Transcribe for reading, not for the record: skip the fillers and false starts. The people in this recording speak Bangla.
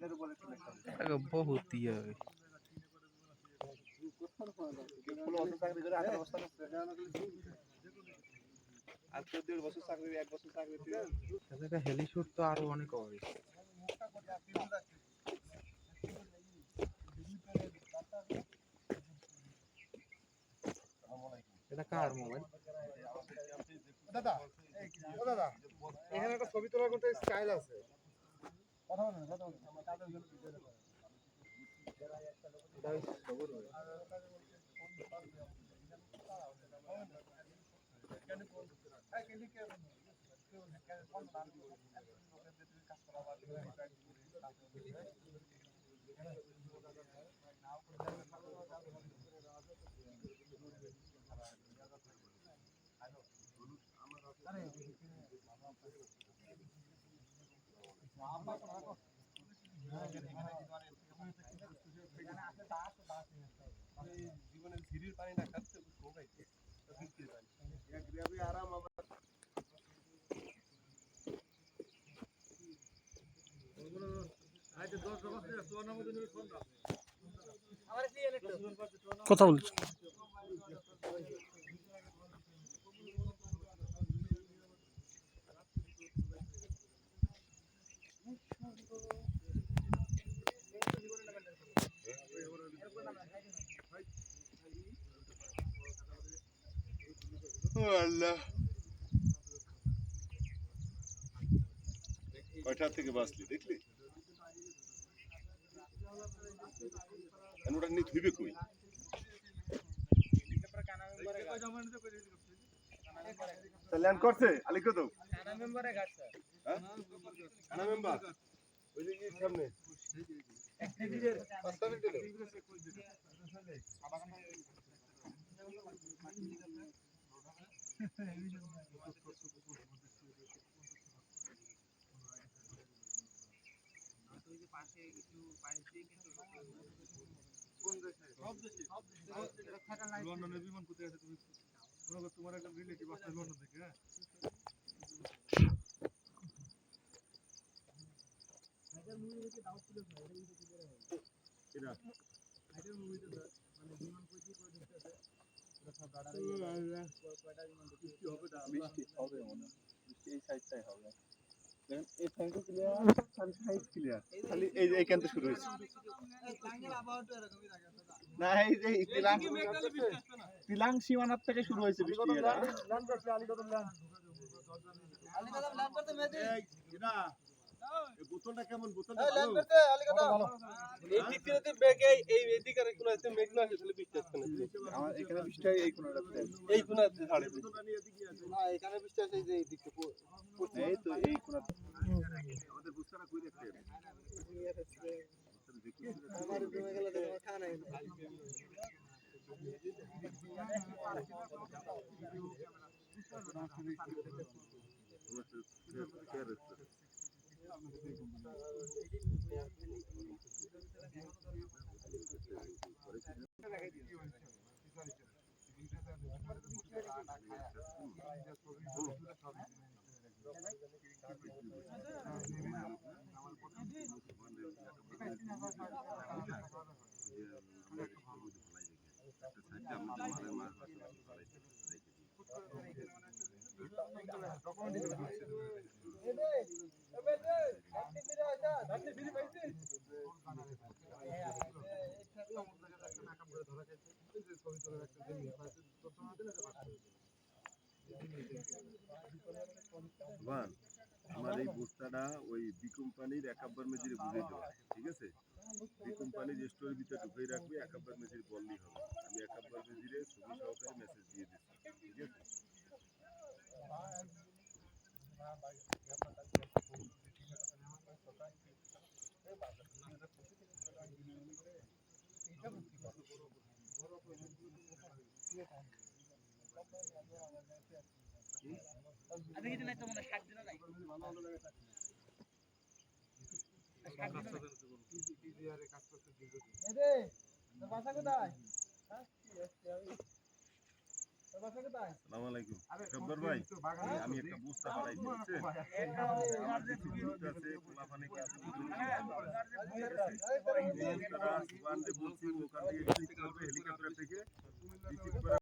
बहुत ही है হেলিশুট তো আরো অনেক হবে এটা কার মোবাইল দাদা ও দাদা এখানে একটা ছবি তোলার মতো স্টাইল আছে কথা বলেন আমার কাদের জন্য ভিডিও করে জীবনের ঝিরির পানি না খাচ্ছে ঘুমাইছে আরাম কথা বলছি আল্লাহ কয়টা থেকে বাঁচলি দেখলি ওটা নিয়ে ধুইবে কই ল্যান্ড করছে আলিকো তো কানা মেম্বারে গাছ হ্যাঁ কানা মেম্বার ওই যে কি সামনে একটিভিটের 5 মিনিট দিলো পাশে একটু পাইপ দিয়ে কিন্তু কোন দেশে সব দেশে এটা থাকা নাই লন্ডনের বিমান কোথায় আছে তুমি মনে করো তোমার একটা রিলেটিভ আছে লন্ডন থেকে হ্যাঁ এটা মুভি দেখে ডাউট ছিল না এটা এটা মুভিতে মানে বিমান কই কি করে দেখতেছে এটা সব রাডারে কয়টা বিমান দেখতে হবে না বৃষ্টি হবে মনে বৃষ্টি এই সাইডটাই হবে দেখেন এই ট্যাঙ্কও ক্লিয়ার খালি সাইড ক্লিয়ার খালি এই যে এইখান থেকে শুরু হয়েছে এই ট্যাঙ্কের আবহাওয়াটা এরকমই থাকে না এই যে তিলাং সীমানার থেকে শুরু হয়েছে বৃষ্টি এটা ল্যান্ড করছে আলীকদম ল্যান্ড করতে মেজে এটা এই বোতলটা কেমন বোতলটা ল্যান্ড করতে আলীকদম এই দিকতে বেগে এই দিকে আর কোন আছে মেঘ না আসলে বৃষ্টি আসছে না আমার এখানে বৃষ্টি এই কোণাটাতে এই কোণাতে ছাড়ে বোতলটা নিয়ে এদিকে আছে না এখানে বৃষ্টি আছে এই দিকে এই তো এই কোণাতে আমাদের বুঝতারা কই দেখতে আমার জমে গেল তো আমার খানা নাই আমার এই বস্তাটা ওই বি কোম্পানির একাব্বার মেজির বুঝে দেওয়া ঠিক আছে বি কোম্পানির স্টোরের ভিতরে ঢুকে রাখবে একাব্বার মেজির বললেই হবে আমি একাব্বার মেজিরে ছবি সহকারে মেসেজ দিয়ে দিচ্ছি ঠিক আছে আমি কিন্তু নাই তো মনে 60 দিন নাই টিজিআর এর কাজ করতে দিবে এই রে বাসা কোথায় হ্যাঁ আসসালামু আলাইকুম জব্বার ভাই আমি একটা বস্তা পাঠাইছি বুঝছেন আমার কিছু গ্রুপ আছে পোলাপানে কিছু বস্তাটা সুবানতে বলছি ওখান থেকে রিসিভ করবে হেলিকপ্টার থেকে রিসিভ করে